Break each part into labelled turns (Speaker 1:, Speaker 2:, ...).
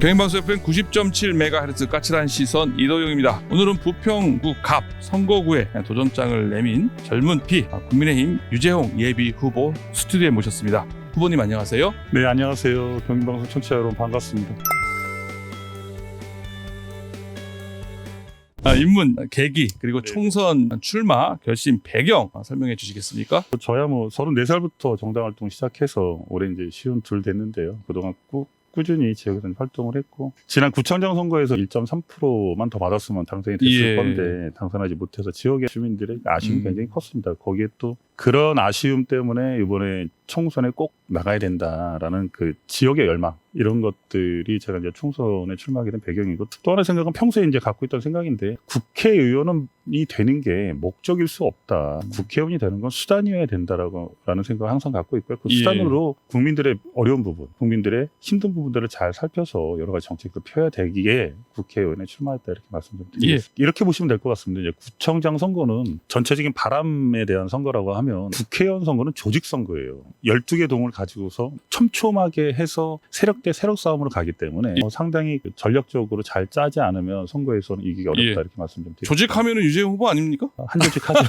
Speaker 1: 경인방송 FM 90.7MHz 까칠한 시선 이도영입니다. 오늘은 부평구 갑 선거구에 도전장을 내민 젊은 피 국민의힘 유재홍 예비 후보 스튜디오에 모셨습니다. 후보님 안녕하세요.
Speaker 2: 네, 안녕하세요. 경인방송 청취자 여러분 반갑습니다.
Speaker 1: 입문, 계기, 그리고 총선 출마 결심 배경 설명해 주시겠습니까?
Speaker 2: 저야 34살부터 정당 활동 시작해서 올해 이제 52 됐는데요. 그동안 꾸준히 지역에서 활동을 했고, 지난 구청장 선거에서 1.3%만 더 받았으면 당선이 됐을 건데 당선하지 못해서 지역의 주민들의 아쉬움이 굉장히 컸습니다. 거기에 또 그런 아쉬움 때문에 이번에 총선에 꼭 나가야 된다라는 그 지역의 열망, 이런 것들이 제가 이제 총선에 출마하게 된 배경이고, 또 하나 생각은 평소에 이제 갖고 있던 생각인데, 국회의원이 되는 게 목적일 수 없다. 국회의원이 되는 건 수단이어야 된다라는 생각을 항상 갖고 있고요. 그 수단으로 국민들의 어려운 부분, 국민들의 힘든 부분들을 잘 살펴서 여러 가지 정책을 펴야 되기에 국회의원에 출마했다, 이렇게 말씀 좀 드리겠습니다. 이렇게 보시면 될 것 같습니다. 이제 구청장 선거는 전체적인 바람에 대한 선거라고 하면, 국회의원 선거는 조직 선거예요. 12개 동을 가지고서 촘촘하게 해서 세력 대 세력 싸움으로 가기 때문에 상당히 전략적으로 잘 짜지 않으면 선거에서는 이기기 어렵다, 이렇게 말씀 좀 드립니다.
Speaker 1: 조직하면은 유재홍 후보 아닙니까?
Speaker 2: 한 조직하죠.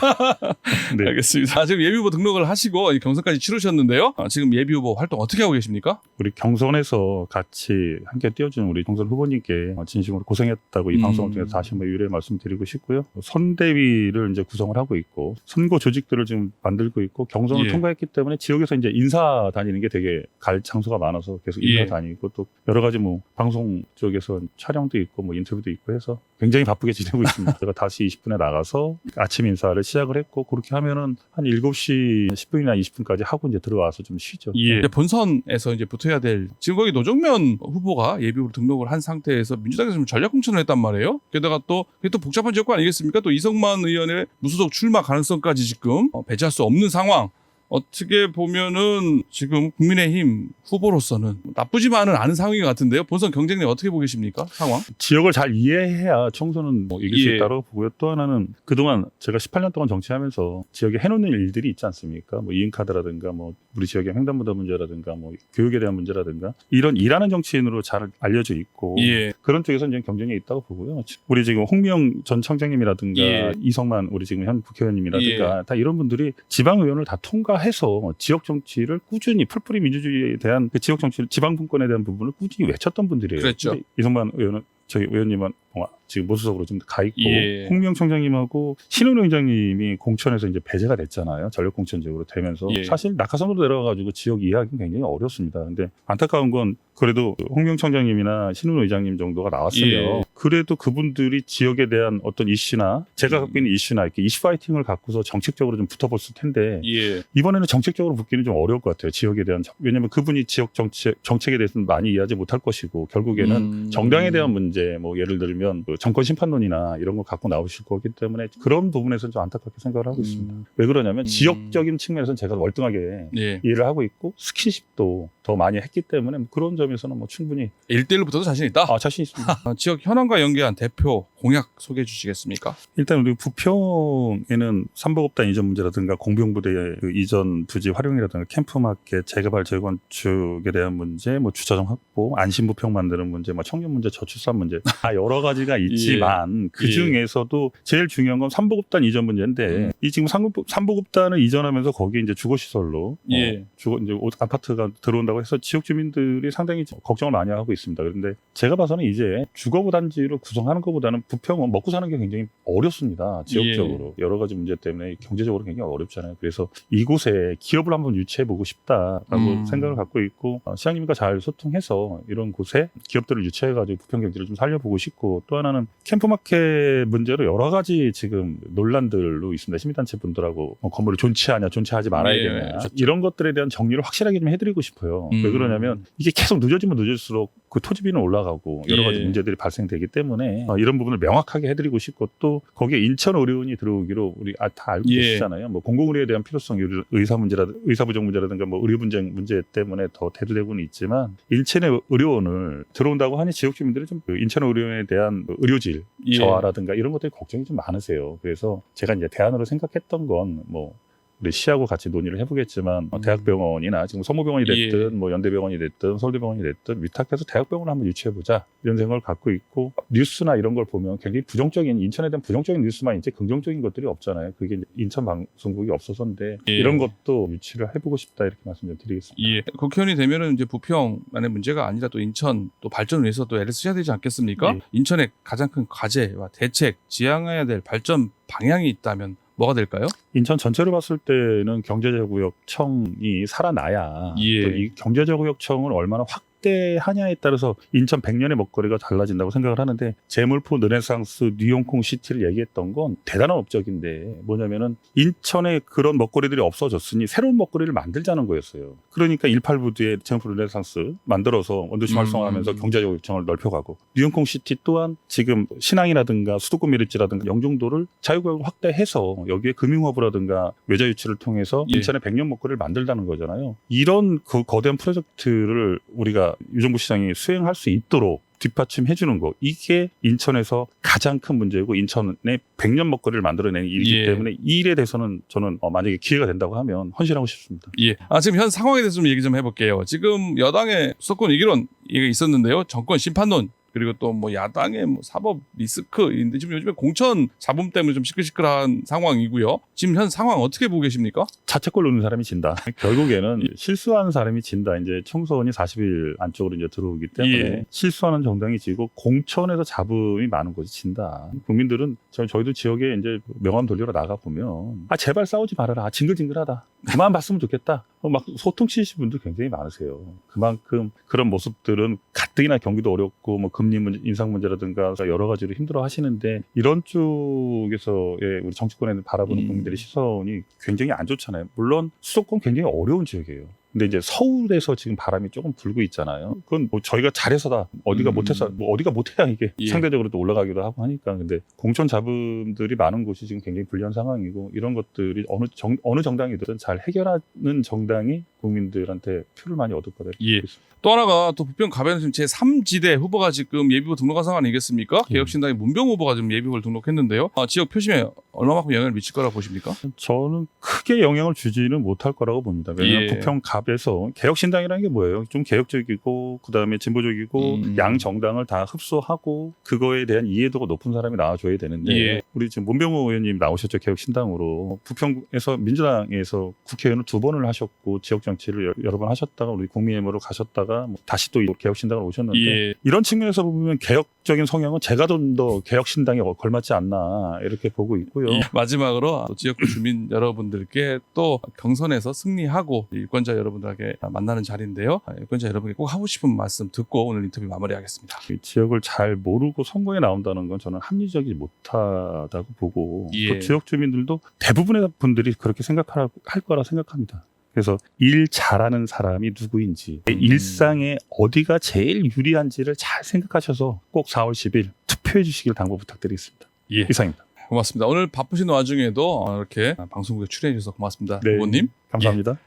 Speaker 1: 네. 알겠습니다. 지금 예비 후보 등록을 하시고 경선까지 치르셨는데요. 지금 예비 후보 활동 어떻게 하고 계십니까?
Speaker 2: 우리 경선에서 같이 함께 뛰어준 우리 경선 후보님께 진심으로 고생했다고 이 방송을 통해서 다시 한번 유례 말씀드리고 싶고요. 선대위를 이제 구성을 하고 있고, 선거 조직들을 지금 만들고 있고, 경선을 통과했기 때문에 지역에서 이제 인사 다니는 게 되게 갈 장소가 많아서 계속 인사 다니고, 또 여러 가지 방송 쪽에서 촬영도 있고 인터뷰도 있고 해서 굉장히 바쁘게 지내고 있습니다. 제가 다시 20분에 나가서 아침 인사를 시작을 했고, 그렇게 하면은 한 7시 10분이나 20분까지 하고 이제 들어와서 좀 쉬죠.
Speaker 1: 이제 본선에서 이제 붙어야 될, 지금 거기 노정면 후보가 예비후보 등록을 한 상태에서 민주당에서 좀 전략 공천을 했단 말이에요. 게다가 또 복잡한 지역구 아니겠습니까? 또 이성만 의원의 무소속 출마 가능성까지 지금 배제할 수 없는 상황. 어떻게 보면은 지금 국민의힘 후보로서는 나쁘지만은 않은 상황인 것 같은데요. 본선 경쟁력 어떻게 보고 계십니까? 상황?
Speaker 2: 지역을 잘 이해해야 총선은 이길 수 있다고 보고요. 또 하나는 그동안 제가 18년 동안 정치하면서 지역에 해놓는 일들이 있지 않습니까? 이인카드라든가 우리 지역의 횡단보도 문제라든가 교육에 대한 문제라든가, 이런 일하는 정치인으로 잘 알려져 있고, 그런 쪽에서 이제 경쟁이 있다고 보고요. 우리 지금 홍명 전 청장님이라든가 이성만 우리 지금 현 국회의원님이라든가 다 이런 분들이 지방의원을 다 통과해서 지역 정치를 꾸준히, 풀뿌리 민주주의에 대한 그 지역 정치, 지방 분권에 대한 부분을 꾸준히 외쳤던 분들이에요.
Speaker 1: 그렇죠.
Speaker 2: 이성만 의원은, 저희 의원님은 지금 무소속으로 좀 가 있고, 홍명 청장님하고 신은호 의장님이 공천에서 이제 배제가 됐잖아요. 전력 공천적으로 되면서 사실 낙하산으로 내려가가지고 지역 이해하기는 굉장히 어렵습니다. 근데 안타까운 건 그래도 홍명 청장님이나 신은호 의장님 정도가 나왔으면 그래도 그분들이 지역에 대한 어떤 이슈나 제가 갖고 있는 이슈나 이렇게 이슈 파이팅을 갖고서 정책적으로 좀 붙어봤을 텐데, 이번에는 정책적으로 붙기는 좀 어려울 것 같아요. 지역에 대한. 왜냐하면 그분이 지역 정책에 대해서는 많이 이해하지 못할 것이고, 결국에는 정당에 대한 문제, 예를 들면 정권 심판론이나 이런 거 갖고 나오실 거기 때문에 그런 부분에서는 좀 안타깝게 생각을 하고 있습니다. 왜 그러냐면 지역적인 측면에서는 제가 월등하게 이해를 하고 있고, 스킨십도 더 많이 했기 때문에 그런 점에서는 충분히
Speaker 1: 1대1로 붙어도 자신 있다?
Speaker 2: 자신 있습니다.
Speaker 1: 지역 현안과 연계한 대표 공약 소개해 주시겠습니까?
Speaker 2: 일단 우리 부평에는 삼보급단 이전 문제라든가 공병부대 그 이전 부지 활용이라든가 캠프마켓 재개발 재건축에 대한 문제, 주차장 확보, 안심부평 만드는 문제, 청년 문제, 저출산 문제, 다 여러 가지가 있지만 그 중에서도 제일 중요한 건 삼보급단 이전 문제인데, 이 지금 삼보급단을 이전하면서 거기 이제 주거시설로 이제 아파트가 들어온다고 해서 지역 주민들이 상당히 걱정을 많이 하고 있습니다. 그런데 제가 봐서는 이제 주거부단지로 구성하는 것보다는 부평은 먹고 사는 게 굉장히 어렵습니다. 지역적으로 여러 가지 문제 때문에 경제적으로 굉장히 어렵잖아요. 그래서 이곳에 기업을 한번 유치해보고 싶다라고 생각을 갖고 있고, 시장님과 잘 소통해서 이런 곳에 기업들을 유치해가지고 부평 경제를 좀 살려보고 싶고, 또 하나는 캠프마켓 문제로 여러 가지 지금 논란들로 있습니다. 시민단체 분들하고 건물을 존치하냐 존치하지 말아야 되냐, 이런 것들에 대한 정리를 확실하게 좀 해드리고 싶어요. 왜 그러냐면 이게 계속 늦어지면 늦을수록 그 토지비는 올라가고 여러 가지 문제들이 발생되기 때문에 이런 부분을 명확하게 해드리고 싶고, 또 거기에 인천 의료원이 들어오기로 우리 다 알고 계시잖아요. 공공의료에 대한 필요성, 의사 부족 문제라든가 의료 분쟁 문제 때문에 더 대두되고는 있지만, 인천의 의료원을 들어온다고 하니 지역 주민들이 좀 인천 의료원에 대한 의료질 저하라든가 이런 것들이 걱정이 좀 많으세요. 그래서 제가 이제 대안으로 생각했던 건 우리 시하고 같이 논의를 해보겠지만 대학병원이나 지금 성모병원이 됐든 뭐 연대병원이 됐든 서울대병원이 됐든 위탁해서 대학병원을 한번 유치해보자 이런 생각을 갖고 있고 뉴스나 이런 걸 보면 굉장히 부정적인 인천에 대한 부정적인 뉴스만 있지 긍정적인 것들이 없잖아요. 그게 인천 방송국이 없어서인데 이런 것도 유치를 해보고 싶다 이렇게 말씀 좀 드리겠습니다.
Speaker 1: 국회의원이 되면은 이제 부평만의 문제가 아니라 또 인천 또 발전을 위해서 또 애를 쓰셔야 되지 않겠습니까? 인천의 가장 큰 과제와 대책, 지향해야 될 발전 방향이 있다면 뭐가 될까요?
Speaker 2: 인천 전체로 봤을 때는 경제자구역청이 살아나야 또 이 경제자구역청을 얼마나 확대하냐에 따라서 인천 100년의 먹거리가 달라진다고 생각을 하는데 제물포 르네상스 뉴용콩 시티를 얘기했던 건 대단한 업적인데 뭐냐면은 인천에 그런 먹거리들이 없어졌으니 새로운 먹거리를 만들자는 거였어요. 그러니까 18부두에 제물포 르네상스 만들어서 원도시 활성화하면서 경제자구역청을 넓혀가고 뉴용콩 시티 또한 지금 신항이라든가 수도권 밀입지라든가 영종도를 자유구역을 확대해서 여기에 금융허브라든가 외자 유치를 통해서 인천의 100년 먹거리를 만들자는 거잖아요. 이런 그 거대한 프로젝트를 우리가 유정부 시장이 수행할 수 있도록 뒷받침해 주는 거. 이게 인천에서 가장 큰 문제고 인천의 100년 먹거리를 만들어내는 일이기 때문에 이 일에 대해서는 저는 만약에 기회가 된다고 하면 헌신하고 싶습니다.
Speaker 1: 지금 현 상황에 대해서 좀 얘기 좀 해볼게요. 지금 여당의 수도권 이기론 이게 있었는데요. 정권 심판론 그리고 또 뭐 야당의 뭐 사법 리스크인데 지금 요즘에 공천 잡음 때문에 좀 시끌시끌한 상황이고요. 지금 현 상황 어떻게 보고 계십니까?
Speaker 2: 자책골 넣는 사람이 진다. 결국에는 실수하는 사람이 진다. 이제 총선이 40일 안쪽으로 이제 들어오기 때문에 실수하는 정당이 지고 공천에서 잡음이 많은 것이 진다. 국민들은 저희도 지역에 이제 명함 돌리러 나가 보면 제발 싸우지 말아라. 징글징글하다. 그만 봤으면 좋겠다. 막 소통 치시는 분들 굉장히 많으세요. 그만큼 그런 모습들은 가뜩이나 경기도 어렵고 뭐 금리 문제, 인상 문제라든가 여러 가지로 힘들어 하시는데 이런 쪽에서의 우리 정치권에 바라보는 국민들의 시선이 굉장히 안 좋잖아요. 물론 수도권 굉장히 어려운 지역이에요. 근데 이제 서울에서 지금 바람이 조금 불고 있잖아요. 그건 뭐 저희가 잘해서다. 어디가 못해서, 뭐 어디가 못해야 이게 상대적으로 또 올라가기도 하고 하니까. 근데 공천 잡음들이 많은 곳이 지금 굉장히 불리한 상황이고 이런 것들이 어느 정당이든 잘 해결하는 정당이 국민들한테 표를 많이 얻을 거다.
Speaker 1: 또 하나가 또 부평 가변 지금 제3지대 후보가 지금 예비후보 등록한 상황 아니겠습니까? 개혁신당의 문병 후보가 지금 예비후보를 등록했는데요. 지역 표심에 얼마만큼 영향을 미칠 거라고 보십니까?
Speaker 2: 저는 크게 영향을 주지는 못할 거라고 봅니다. 왜냐하면 부평 갑에서 개혁신당이라는 게 뭐예요? 좀 개혁적이고 그다음에 진보적이고 양 정당을 다 흡수하고 그거에 대한 이해도가 높은 사람이 나와줘야 되는데 우리 지금 문병호 의원님 나오셨죠. 개혁신당으로. 부평에서 민주당에서 국회의원을 2번을 하셨고 지역 정치를 여러 번 하셨다가 우리 국민의힘으로 가셨다가 다시 또 개혁신당으로 오셨는데 이런 측면에서 보면 개혁적인 성향은 제가 좀 더 개혁신당에 걸맞지 않나 이렇게 보고 있고요.
Speaker 1: 마지막으로 지역구 주민 여러분들께 또 경선에서 승리하고 유권자 여러분들에게 만나는 자리인데요. 유권자 여러분께 꼭 하고 싶은 말씀 듣고 오늘 인터뷰 마무리하겠습니다.
Speaker 2: 지역을 잘 모르고 선거에 나온다는 건 저는 합리적이지 못하다고 보고 또 지역 주민들도 대부분의 분들이 그렇게 생각할 거라 생각합니다. 그래서 일 잘하는 사람이 누구인지 일상에 어디가 제일 유리한지를 잘 생각하셔서 꼭 4월 10일 투표해 주시길 당부 부탁드리겠습니다. 이상입니다.
Speaker 1: 고맙습니다. 오늘 바쁘신 와중에도 이렇게 방송국에 출연해 주셔서 고맙습니다. 후보님.
Speaker 2: 감사합니다.